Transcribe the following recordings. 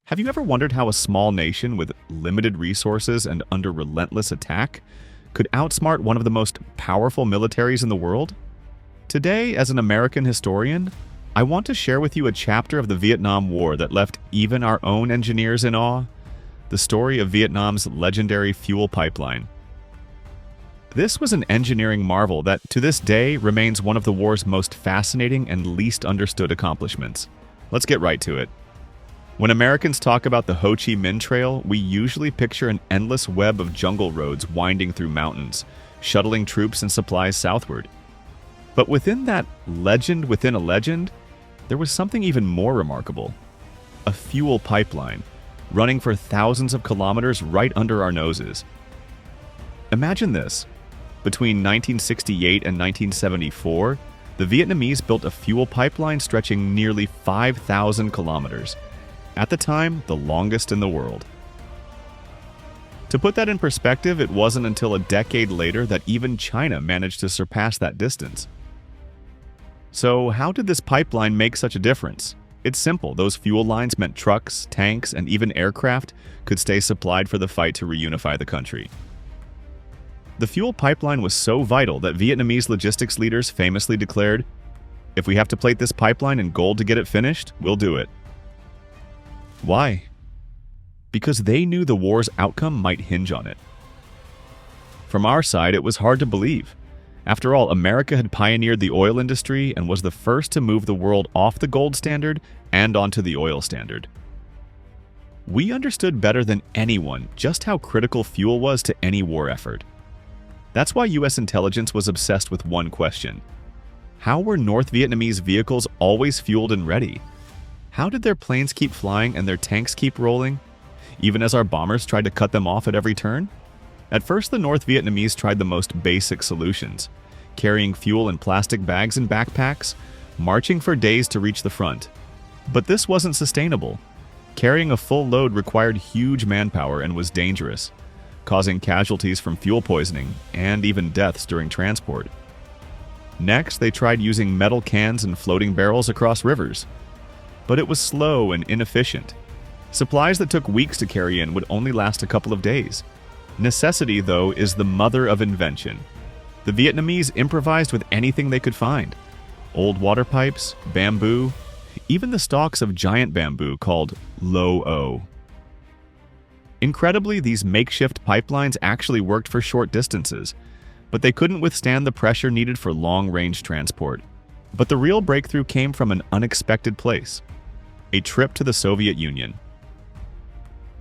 Have you ever wondered how a small nation with limited resources and under relentless attack could outsmart one of the most powerful militaries in the world? Today, as an American historian, I want to share with you a chapter of the Vietnam War that left even our own engineers in awe: the story of Vietnam's legendary fuel pipeline. This was an engineering marvel that, to this day, remains one of the war's most fascinating and least understood accomplishments. Let's get right to it. When Americans talk about the Ho Chi Minh Trail, we usually picture an endless web of jungle roads winding through mountains, shuttling troops and supplies southward. But within that legend within a legend, there was something even more remarkable: a fuel pipeline, running for thousands of kilometers right under our noses. Imagine this. Between 1968 and 1974, the Vietnamese built a fuel pipeline stretching nearly 5,000 kilometers. At the time, the longest in the world. To put that in perspective, it wasn't until a decade later that even China managed to surpass that distance. So, how did this pipeline make such a difference? It's simple. Those fuel lines meant trucks, tanks, and even aircraft could stay supplied for the fight to reunify the country. The fuel pipeline was so vital that Vietnamese logistics leaders famously declared, "If we have to plate this pipeline in gold to get it finished, we'll do it." Why? Because they knew the war's outcome might hinge on it. From our side, it was hard to believe. After all, America had pioneered the oil industry and was the first to move the world off the gold standard and onto the oil standard. We understood better than anyone just how critical fuel was to any war effort. That's why US intelligence was obsessed with one question: how were North Vietnamese vehicles always fueled and ready? How did their planes keep flying and their tanks keep rolling, even as our bombers tried to cut them off at every turn? At first, the North Vietnamese tried the most basic solutions: carrying fuel in plastic bags and backpacks, marching for days to reach the front. But this wasn't sustainable. Carrying a full load required huge manpower and was dangerous, causing casualties from fuel poisoning and even deaths during transport. Next, they tried using metal cans and floating barrels across rivers. But it was slow and inefficient. Supplies that took weeks to carry in would only last a couple of days. Necessity, though, is the mother of invention. The Vietnamese improvised with anything they could find: old water pipes, bamboo, even the stalks of giant bamboo called lo-o. Incredibly, these makeshift pipelines actually worked for short distances, but they couldn't withstand the pressure needed for long-range transport. But the real breakthrough came from an unexpected place: a trip to the Soviet Union.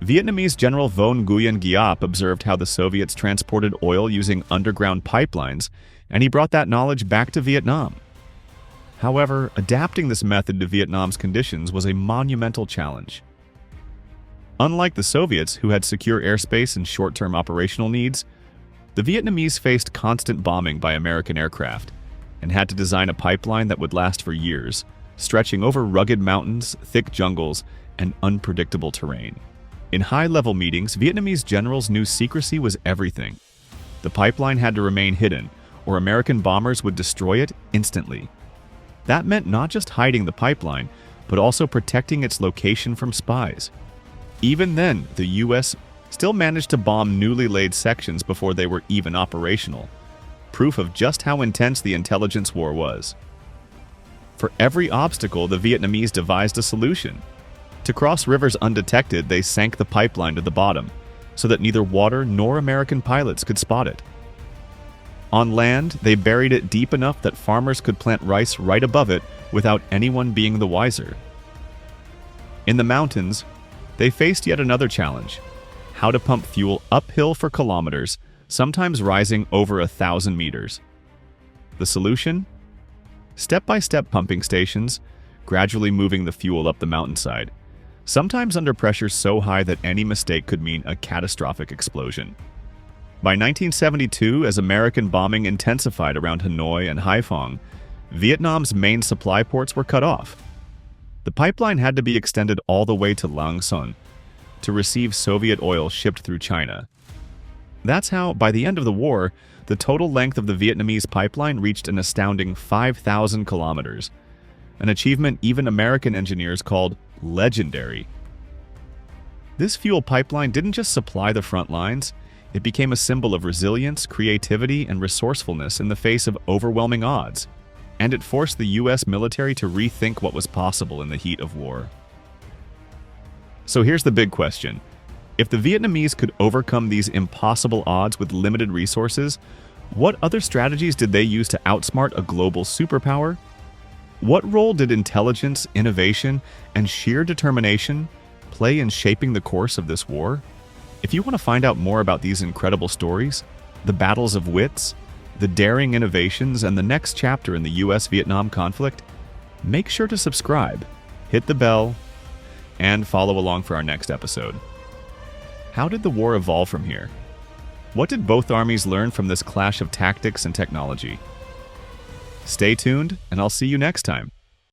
Vietnamese General Vo Nguyen Giap observed how the Soviets transported oil using underground pipelines, and he brought that knowledge back to Vietnam. However, adapting this method to Vietnam's conditions was a monumental challenge. Unlike the Soviets, who had secure airspace and short-term operational needs, the Vietnamese faced constant bombing by American aircraft and had to design a pipeline that would last for years, stretching over rugged mountains, thick jungles, and unpredictable terrain. In high-level meetings, Vietnamese generals knew secrecy was everything. The pipeline had to remain hidden, or American bombers would destroy it instantly. That meant not just hiding the pipeline, but also protecting its location from spies. Even then, the US still managed to bomb newly laid sections before they were even operational, proof of just how intense the intelligence war was. For every obstacle, the Vietnamese devised a solution. To cross rivers undetected, they sank the pipeline to the bottom, so that neither water nor American pilots could spot it. On land, they buried it deep enough that farmers could plant rice right above it without anyone being the wiser. In the mountains, they faced yet another challenge: how to pump fuel uphill for kilometers, sometimes rising over 1,000 meters. The solution? Step-by-step pumping stations, gradually moving the fuel up the mountainside, sometimes under pressure so high that any mistake could mean a catastrophic explosion. By 1972, as American bombing intensified around Hanoi and Haiphong, Vietnam's main supply ports were cut off. The pipeline had to be extended all the way to Lang Son to receive Soviet oil shipped through China. That's how, by the end of the war, the total length of the Vietnamese pipeline reached an astounding 5,000 kilometers, an achievement even American engineers called legendary. This fuel pipeline didn't just supply the front lines, it became a symbol of resilience, creativity, and resourcefulness in the face of overwhelming odds. And it forced the US military to rethink what was possible in the heat of war. So here's the big question. If the Vietnamese could overcome these impossible odds with limited resources, what other strategies did they use to outsmart a global superpower? What role did intelligence, innovation, and sheer determination play in shaping the course of this war? If you want to find out more about these incredible stories, the battles of wits, the daring innovations, and the next chapter in the US-Vietnam conflict, make sure to subscribe, hit the bell, and follow along for our next episode. How did the war evolve from here? What did both armies learn from this clash of tactics and technology? Stay tuned, and I'll see you next time.